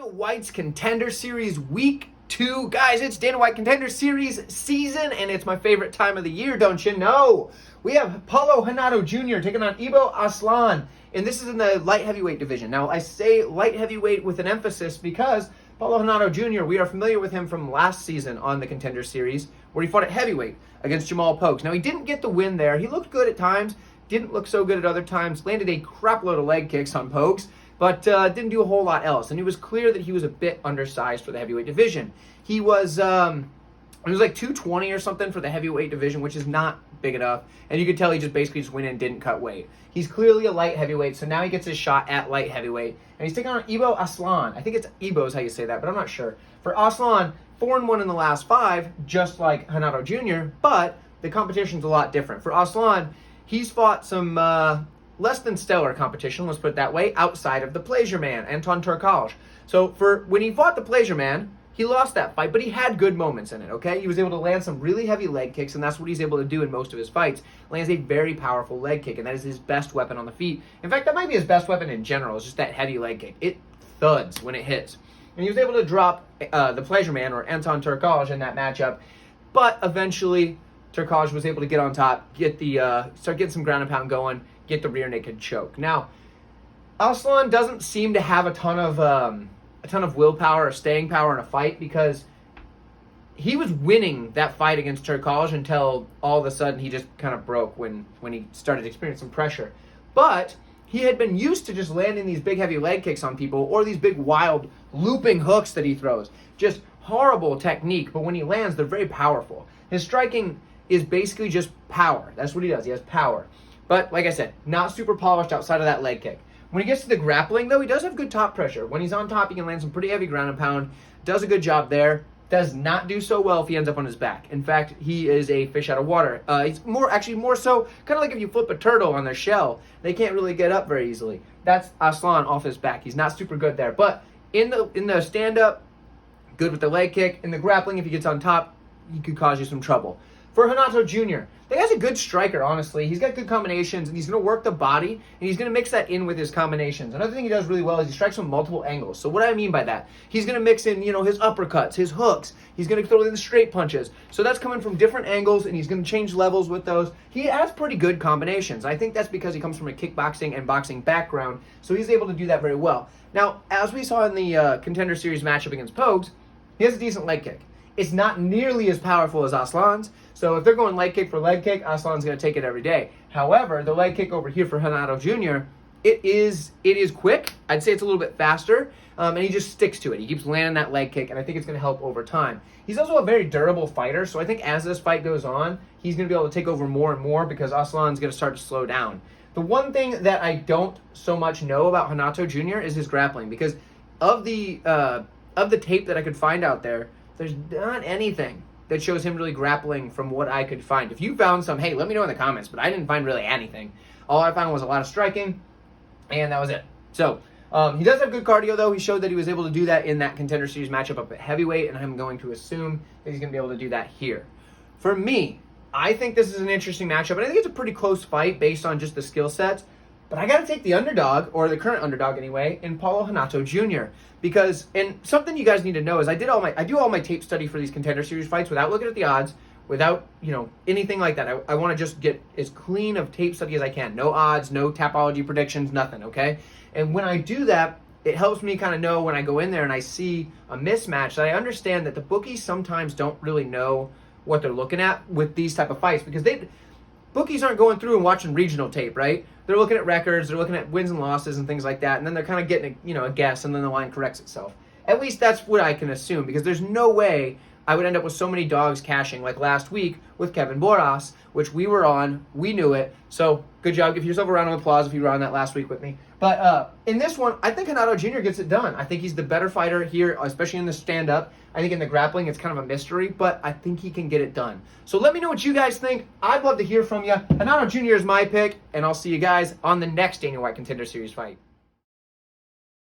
White's Contender Series Week 2. Guys, it's Dana White Contender Series season, and it's my favorite time of the year, don't you know? We have Paulo Renato Jr. taking on Ibo Aslan, and this is in the light heavyweight division. Now, I say light heavyweight with an emphasis because Paulo Renato Jr., we are familiar with him from last season on the Contender Series, where he fought at heavyweight against Jamal Pokes. Now, he didn't get the win there. He looked good at times, didn't look so good at other times, landed a crap load of leg kicks on Pokes, but didn't do a whole lot else. And it was clear that he was a bit undersized for the heavyweight division. He was like 220 or something for the heavyweight division, which is not big enough. And you could tell he basically went in and didn't cut weight. He's clearly a light heavyweight, so now he gets his shot at light heavyweight. And he's taking on Ibo Aslan. I think it's Ibo is how you say that, but I'm not sure. For Aslan, 4-1 in the last 5, just like Renato Jr., but the competition's a lot different. For Aslan, he's fought some less than stellar competition, let's put it that way, outside of the Pleasure Man, Anton Turkalj. So when he fought the Pleasure Man, he lost that fight, but he had good moments in it, okay? He was able to land some really heavy leg kicks, and that's what he's able to do in most of his fights. Lands a very powerful leg kick, and that is his best weapon on the feet. In fact, that might be his best weapon in general, is just that heavy leg kick. It thuds when it hits. And he was able to drop the Pleasure Man, or Anton Turkalj, in that matchup, but eventually Turkalj was able to get on top, start getting some ground and pound going, get the rear naked choke. Now, Aslan doesn't seem to have a ton of willpower or staying power in a fight, because he was winning that fight against Turkalj until all of a sudden he just kind of broke when he started experiencing pressure. But he had been used to just landing these big heavy leg kicks on people, or these big wild looping hooks that he throws. Just horrible technique, but when he lands, they're very powerful. His striking is basically just power. That's what he does. He has power. But like I said, not super polished outside of that leg kick. When he gets to the grappling, though, he does have good top pressure. When he's on top, he can land some pretty heavy ground and pound. Does a good job there. Does not do so well if he ends up on his back. In fact, he is a fish out of water. He's more so kind of like if you flip a turtle on their shell. They can't really get up very easily. That's Aslan off his back. He's not super good there. But in the stand-up, good with the leg kick. In the grappling, if he gets on top, he could cause you some trouble. For Renato Jr., the guy's a good striker, honestly. He's got good combinations, and he's going to work the body, and he's going to mix that in with his combinations. Another thing he does really well is he strikes from multiple angles. So what do I mean by that? He's going to mix in, his uppercuts, his hooks. He's going to throw in the straight punches. So that's coming from different angles, and he's going to change levels with those. He has pretty good combinations. I think that's because he comes from a kickboxing and boxing background, so he's able to do that very well. Now, as we saw in the Contender Series matchup against Pokes, he has a decent leg kick. It's not nearly as powerful as Aslan's, so if they're going leg kick for leg kick, Aslan's going to take it every day. However, the leg kick over here for Renato Jr., it is quick. I'd say it's a little bit faster, and he just sticks to it. He keeps landing that leg kick, and I think it's going to help over time. He's also a very durable fighter, so I think as this fight goes on, he's going to be able to take over more and more because Aslan's going to start to slow down. The one thing that I don't so much know about Renato Jr. is his grappling, because of the tape that I could find out there, there's not anything that shows him really grappling from what I could find. If you found some, hey, let me know in the comments, but I didn't find really anything. All I found was a lot of striking, and that was it. So, he does have good cardio, though. He showed that he was able to do that in that Contender Series matchup up at heavyweight, and I'm going to assume that he's going to be able to do that here. For me, I think this is an interesting matchup, and I think it's a pretty close fight based on just the skill sets. But I got to take the underdog, or the current underdog anyway, in Paulo Renato Jr. Because, and something you guys need to know is I do all my tape study for these Contender Series fights without looking at the odds, without, anything like that. I want to just get as clean of tape study as I can. No odds, no Tapology predictions, nothing, okay? And when I do that, it helps me kind of know when I go in there and I see a mismatch that I understand that the bookies sometimes don't really know what they're looking at with these type of fights, because bookies aren't going through and watching regional tape, right? They're looking at records, they're looking at wins and losses and things like that, and then they're kind of getting a guess, and then the line corrects itself. At least that's what I can assume, because there's no way I would end up with so many dogs cashing like last week with Kevin Boras, which we were on, we knew it, so good job. Give yourself a round of applause if you were on that last week with me. But in this one, I think Renato Jr. gets it done. I think he's the better fighter here, especially in the stand-up. I think in the grappling, it's kind of a mystery, but I think he can get it done. So let me know what you guys think. I'd love to hear from you. Renato Jr. is my pick, and I'll see you guys on the next Dana White Contender Series fight.